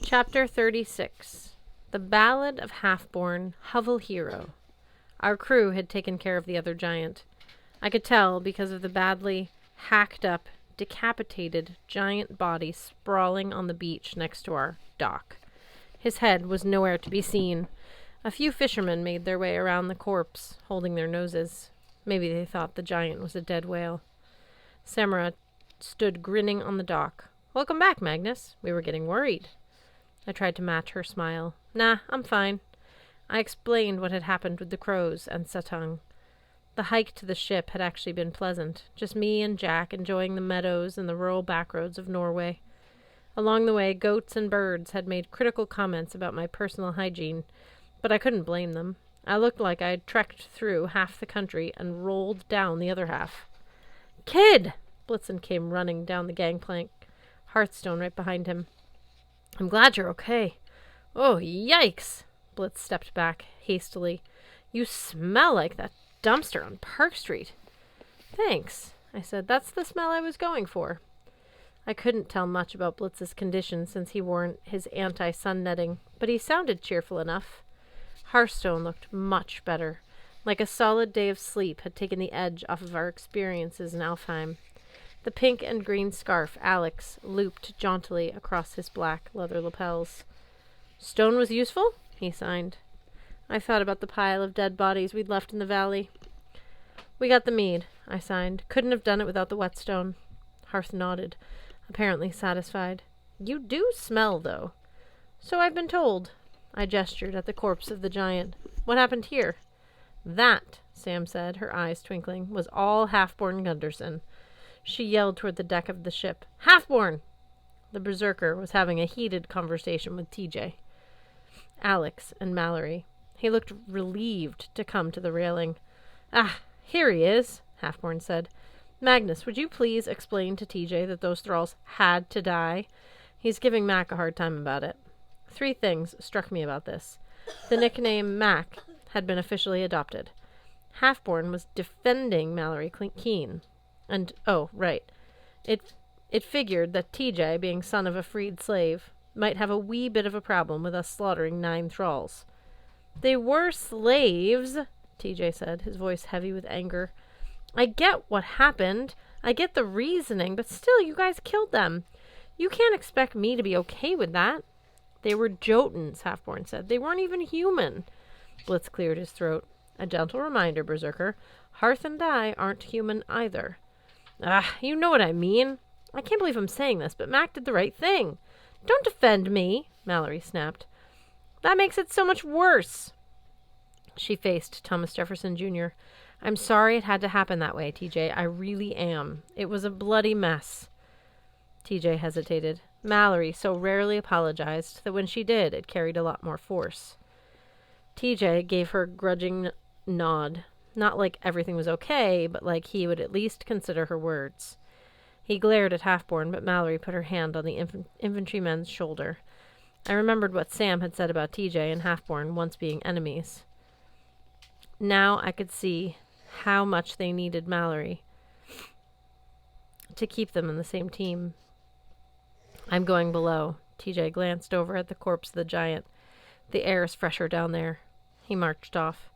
Chapter 36. The Ballad of Half-Born Hovel Hero. Our crew had taken care of the other giant. I could tell because of the badly hacked-up, decapitated giant body sprawling on the beach next to our dock. His head was nowhere to be seen. A few fishermen made their way around the corpse, holding their noses. Maybe they thought the giant was a dead whale. Samara stood grinning on the dock. "Welcome back, Magnus. We were getting worried." I tried to match her smile. "Nah, I'm fine." I explained what had happened with the crows and Satang. The hike to the ship had actually been pleasant, just me and Jack enjoying the meadows and the rural backroads of Norway. Along the way, goats and birds had made critical comments about my personal hygiene, but I couldn't blame them. I looked like I had trekked through half the country and rolled down the other half. "Kid!" Blitzen came running down the gangplank, Hearthstone right behind him. "I'm glad you're okay." "Oh, yikes!" Blitz stepped back hastily. "You smell like that dumpster on Park Street." "Thanks," I said. "That's the smell I was going for." I couldn't tell much about Blitz's condition since he wore his anti-sun netting, but he sounded cheerful enough. Hearthstone looked much better, like a solid day of sleep had taken the edge off of our experiences in Alfheim. The pink and green scarf Alex looped jauntily across his black leather lapels. "Stone was useful?" he signed. I thought about the pile of dead bodies we'd left in the valley. "We got the mead," I signed. "Couldn't have done it without the whetstone." Hearth nodded, apparently satisfied. "You do smell, though." "So I've been told." I gestured at the corpse of the giant. "What happened here?" "That," Sam said, her eyes twinkling, "was all Half-Born Gunderson." She yelled toward the deck of the ship. "Half-Born!" The berserker was having a heated conversation with TJ, Alex, and Mallory. He looked relieved to come to the railing. "Ah, here he is," Half-Born said. "Magnus, would you please explain to TJ that those thralls had to die? He's giving Mac a hard time about it." 3 things struck me about this. The nickname Mac had been officially adopted. Half-Born was defending Mallory Keene. And, oh, right. It figured that TJ, being son of a freed slave, might have a wee bit of a problem with us slaughtering 9 thralls. "They were slaves," TJ said, his voice heavy with anger. "I get what happened. I get the reasoning, but still, you guys killed them. You can't expect me to be okay with that." "They were Jotuns," Half-Born said. "They weren't even human." Blitz cleared his throat. "A gentle reminder, Berserker. Hearth and I aren't human either." "Ah, you know what I mean. I can't believe I'm saying this, but Mac did the right thing." "Don't defend me," Mallory snapped. "That makes it so much worse." She faced Thomas Jefferson Jr. "I'm sorry it had to happen that way, TJ. I really am. It was a bloody mess." TJ hesitated. Mallory so rarely apologized that when she did, it carried a lot more force. TJ gave her a grudging nod. Not like everything was okay, but like he would at least consider her words. He glared at Half-Born, but Mallory put her hand on the infantryman's shoulder. I remembered what Sam had said about TJ and Half-Born once being enemies. Now I could see how much they needed Mallory to keep them in the same team. "I'm going below." TJ glanced over at the corpse of the giant. "The air is fresher down there." He marched off.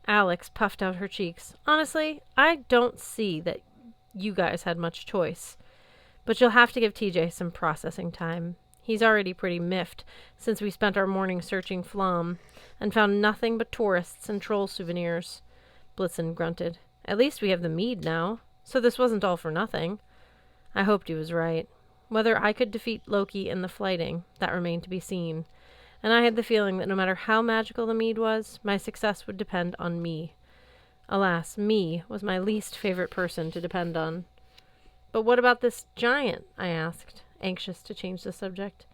Alex puffed out her cheeks. "Honestly, I don't see that you guys had much choice. But you'll have to give TJ some processing time. He's already pretty miffed since we spent our morning searching Flom and found nothing but tourists and troll souvenirs." Blitzen grunted. "At least we have the mead now, so this wasn't all for nothing." I hoped he was right. Whether I could defeat Loki in the flighting, that remained to be seen. And I had the feeling that no matter how magical the mead was, my success would depend on me. Alas, me was my least favorite person to depend on. "But what about this giant?" I asked, anxious to change the subject.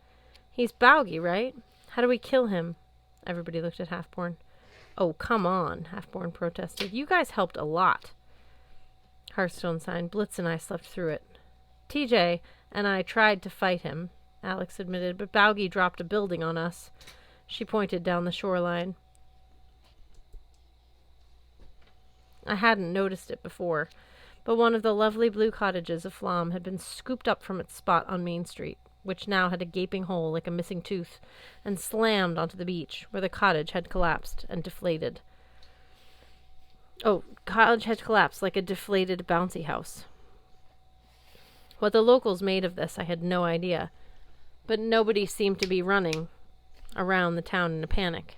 "He's Baugi, right? How do we kill him?" Everybody looked at Half-Born. "Oh, come on," Half-Born protested. "You guys helped a lot." Hearthstone signed. "Blitz and I slept through it." "TJ and I tried to fight him," Alex admitted, "but Baugi dropped a building on us." She pointed down the shoreline. I hadn't noticed it before, but one of the lovely blue cottages of Flom had been scooped up from its spot on Main Street. which now had a gaping hole like a missing tooth, and slammed onto the beach, where the cottage had collapsed and deflated. Oh, cottage had collapsed like a deflated bouncy house. What the locals made of this, I had no idea, but nobody seemed to be running around the town in a panic.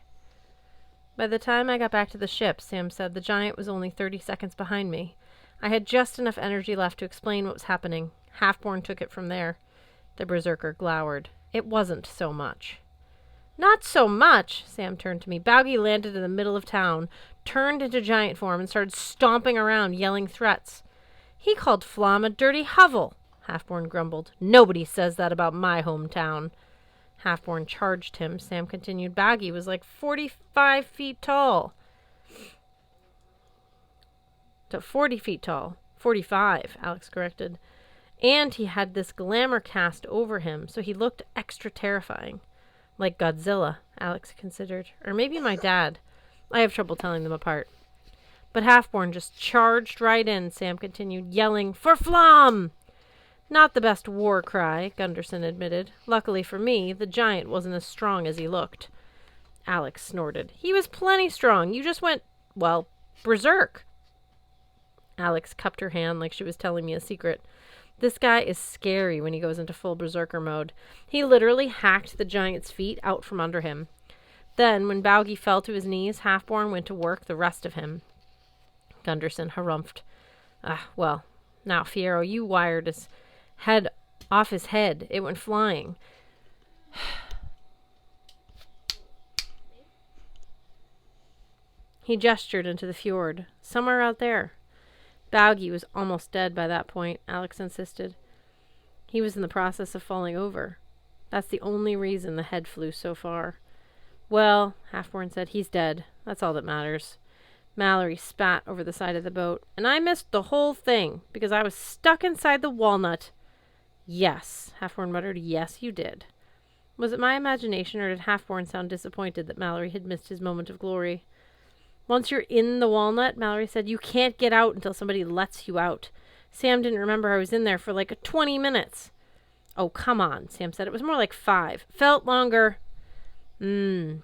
By the time I got back to the ship, Sam said, the giant was only 30 seconds behind me. I had just enough energy left to explain what was happening. Halfborn took it from there. The berserker glowered. It wasn't so much. Not so much, Sam turned to me. Baugi landed in the middle of town, turned into giant form, and started stomping around, yelling threats. He called Flom a dirty hovel, Halfborn grumbled. Nobody says that about my hometown. Halfborn charged him. Sam continued. Baugi was like 45 feet tall. 40 feet tall. 45, Alex corrected. And he had this glamour cast over him, so he looked extra terrifying. Like Godzilla, Alex considered. Or maybe my dad. I have trouble telling them apart. But Halfborn just charged right in, Sam continued, yelling, "For Flom!" Not the best war cry, Gunderson admitted. Luckily for me, the giant wasn't as strong as he looked. Alex snorted. He was plenty strong. You just went, well, berserk. Alex cupped her hand like she was telling me a secret. This guy is scary when he goes into full berserker mode. He literally hacked the giant's feet out from under him. Then, when Baugi fell to his knees, Halfborn went to work the rest of him. Gunderson harumphed. Well, now, Fierro, you wired his head off his head. It went flying. He gestured into the fjord. Somewhere out there. Baugi was almost dead by that point, Alex insisted. He was in the process of falling over. That's the only reason the head flew so far. Well, Halfborn said, he's dead. That's all that matters. Mallory spat over the side of the boat. And I missed the whole thing, because I was stuck inside the walnut. Yes, Halfborn muttered. Yes, you did. Was it my imagination, or did Halfborn sound disappointed that Mallory had missed his moment of glory? Once you're in the walnut, Mallory said, you can't get out until somebody lets you out. Sam didn't remember I was in there for like 20 minutes. Oh, come on, Sam said. It was more like 5. Felt longer. Halfborn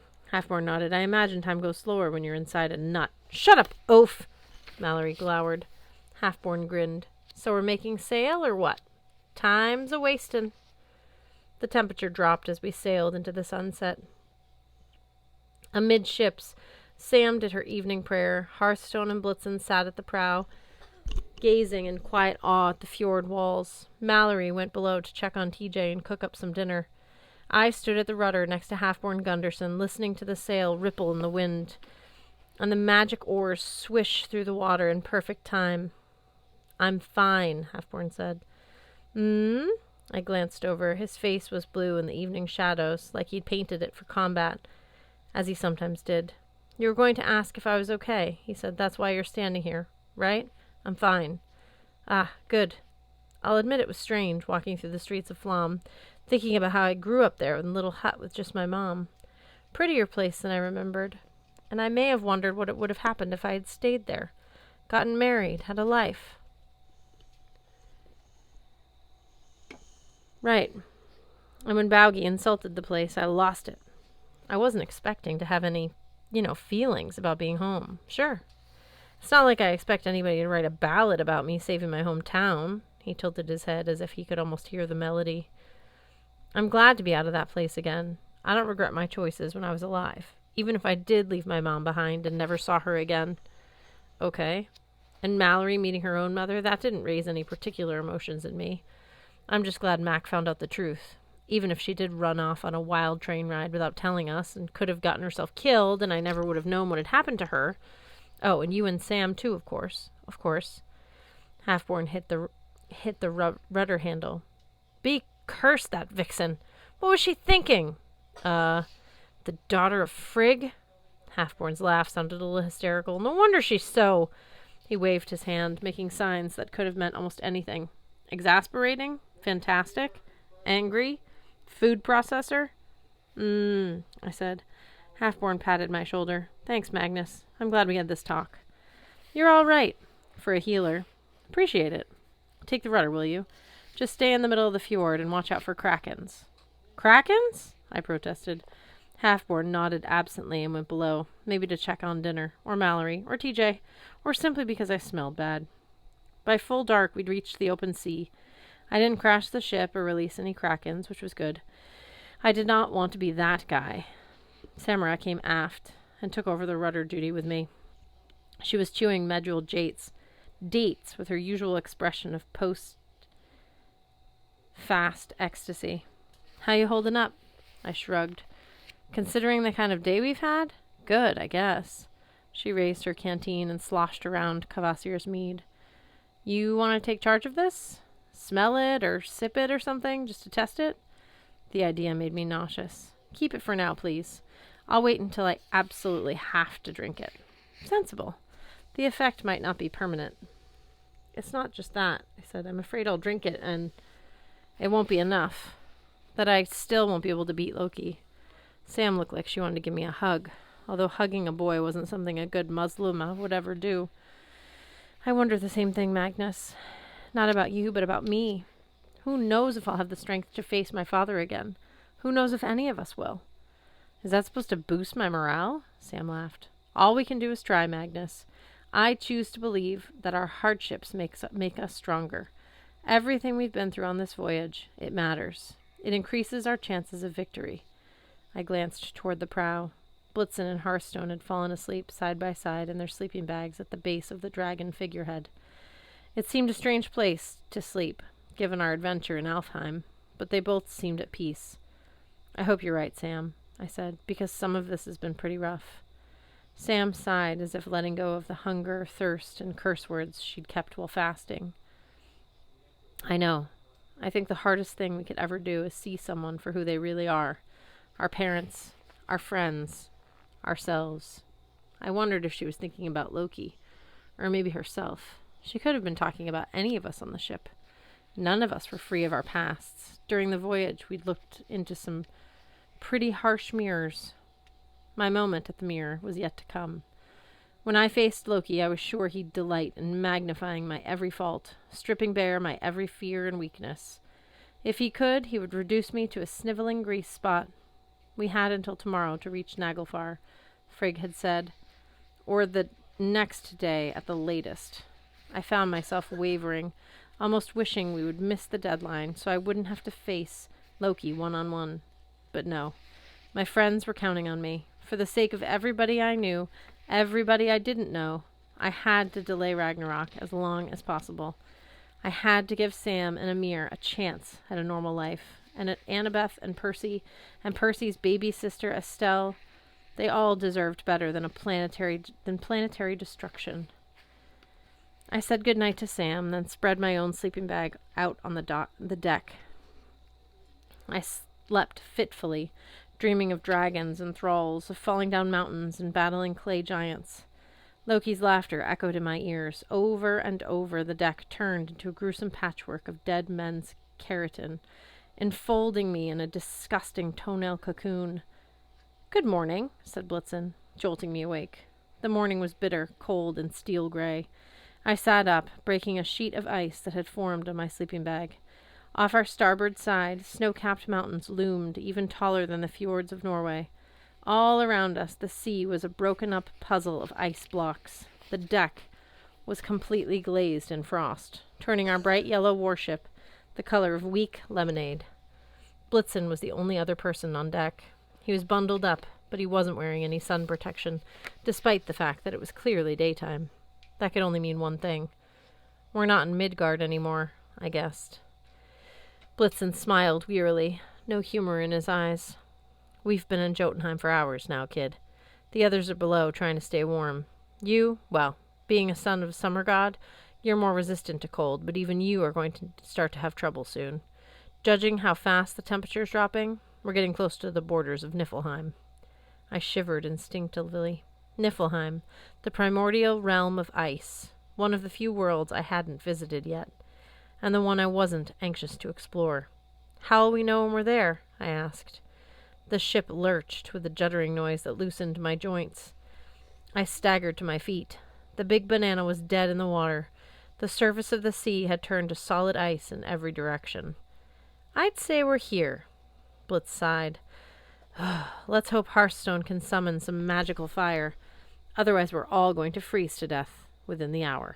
nodded. I imagine time goes slower when you're inside a nut. Shut up, oaf, Mallory glowered. Halfborn grinned. So we're making sail, or what? Time's a-wastin'. The temperature dropped as we sailed into the sunset. Amidships, Sam did her evening prayer. Hearthstone and Blitzen sat at the prow, gazing in quiet awe at the fjord walls. Mallory went below to check on TJ and cook up some dinner. I stood at the rudder next to Halfborn Gunderson, listening to the sail ripple in the wind, and the magic oars swish through the water in perfect time. I'm fine, Halfborn said. I glanced over. His face was blue in the evening shadows, like he'd painted it for combat, as he sometimes did. You were going to ask if I was okay, he said. That's why you're standing here, right? I'm fine. Ah, good. I'll admit it was strange, walking through the streets of Flom, thinking about how I grew up there in a little hut with just my mom. Prettier place than I remembered. And I may have wondered what it would have happened if I had stayed there, gotten married, had a life. Right. And when Baugi insulted the place, I lost it. I wasn't expecting to have any, feelings about being home. Sure. It's not like I expect anybody to write a ballad about me saving my hometown. He tilted his head as if he could almost hear the melody. I'm glad to be out of that place again. I don't regret my choices when I was alive, even if I did leave my mom behind and never saw her again. Okay. And Mallory meeting her own mother, that didn't raise any particular emotions in me. I'm just glad Mac found out the truth, even if she did run off on a wild train ride without telling us and could have gotten herself killed and I never would have known what had happened to her. Oh, and you and Sam too, of course. Of course. Halfborn hit the rudder handle. Be cursed, that vixen. What was she thinking? The daughter of Frigg? Halfborn's laugh sounded a little hysterical. No wonder she's so... He waved his hand, making signs that could have meant almost anything. Exasperating? Fantastic? Angry? Food processor? I said. Halfborn patted my shoulder. Thanks, Magnus. I'm glad we had this talk. You're all right. For a healer. Appreciate it. Take the rudder, will you? Just stay in the middle of the fjord and watch out for krakens. Krakens? I protested. Halfborn nodded absently and went below, maybe to check on dinner, or Mallory, or TJ, or simply because I smelled bad. By full dark, we'd reached the open sea. I didn't crash the ship or release any krakens, which was good. I did not want to be that guy. Samara came aft and took over the rudder duty with me. She was chewing medjool dates with her usual expression of post-fast ecstasy. How you holding up? I shrugged. Considering the kind of day we've had? Good, I guess. She raised her canteen and sloshed around Cavassier's mead. You want to take charge of this? Smell it or sip it or something, just to test it? The idea made me nauseous. Keep it for now, please. I'll wait until I absolutely have to drink it. Sensible. The effect might not be permanent. It's not just that, I said. I'm afraid I'll drink it and it won't be enough. That I still won't be able to beat Loki. Sam looked like she wanted to give me a hug, although hugging a boy wasn't something a good Muslima would ever do. I wonder the same thing, Magnus. Not about you, but about me. Who knows if I'll have the strength to face my father again? Who knows if any of us will? Is that supposed to boost my morale? Sam laughed. All we can do is try, Magnus. I choose to believe that our hardships make us stronger. Everything we've been through on this voyage, it matters. It increases our chances of victory. I glanced toward the prow. Blitzen and Hearthstone had fallen asleep side by side in their sleeping bags at the base of the dragon figurehead. It seemed a strange place to sleep, given our adventure in Alfheim, but they both seemed at peace. I hope you're right, Sam, I said, because some of this has been pretty rough. Sam sighed as if letting go of the hunger, thirst, and curse words she'd kept while fasting. I know. I think the hardest thing we could ever do is see someone for who they really are. Our parents, our friends, ourselves. I wondered if she was thinking about Loki, or maybe herself. She could have been talking about any of us on the ship. None of us were free of our pasts. During the voyage, we'd looked into some pretty harsh mirrors. My moment at the mirror was yet to come. When I faced Loki, I was sure he'd delight in magnifying my every fault, stripping bare my every fear and weakness. If he could, he would reduce me to a sniveling grease spot. We had until tomorrow to reach Naglfar, Frigg had said, or the next day at the latest. I found myself wavering, almost wishing we would miss the deadline so I wouldn't have to face Loki one-on-one. But no, my friends were counting on me. For the sake of everybody I knew, everybody I didn't know, I had to delay Ragnarok as long as possible. I had to give Sam and Amir a chance at a normal life, and at Annabeth and Percy, and Percy's baby sister Estelle, they all deserved better than planetary destruction. I said goodnight to Sam, then spread my own sleeping bag out on the deck. I slept fitfully, dreaming of dragons and thralls, of falling down mountains and battling clay giants. Loki's laughter echoed in my ears. Over and over the deck turned into a gruesome patchwork of dead men's keratin, enfolding me in a disgusting toenail cocoon. "Good morning," said Blitzen, jolting me awake. The morning was bitter, cold, and steel gray. I sat up, breaking a sheet of ice that had formed on my sleeping bag. Off our starboard side, snow-capped mountains loomed, even taller than the fjords of Norway. All around us, the sea was a broken-up puzzle of ice blocks. The deck was completely glazed in frost, turning our bright yellow warship the color of weak lemonade. Blitzen was the only other person on deck. He was bundled up, but he wasn't wearing any sun protection, despite the fact that it was clearly daytime. That could only mean one thing. We're not in Midgard anymore, I guessed. Blitzen smiled wearily, no humor in his eyes. "We've been in Jotunheim for hours now, kid. The others are below, trying to stay warm. You, well, being a son of a summer god, you're more resistant to cold, but even you are going to start to have trouble soon. Judging how fast the temperature's dropping, we're getting close to the borders of Niflheim." I shivered instinctively. Niflheim, the primordial realm of ice, one of the few worlds I hadn't visited yet, and the one I wasn't anxious to explore. "How'll we know when we're there?" I asked. The ship lurched with a juddering noise that loosened my joints. I staggered to my feet. The big banana was dead in the water. The surface of the sea had turned to solid ice in every direction. "I'd say we're here," Blitz sighed. "Let's hope Hearthstone can summon some magical fire. Otherwise we're all going to freeze to death within the hour."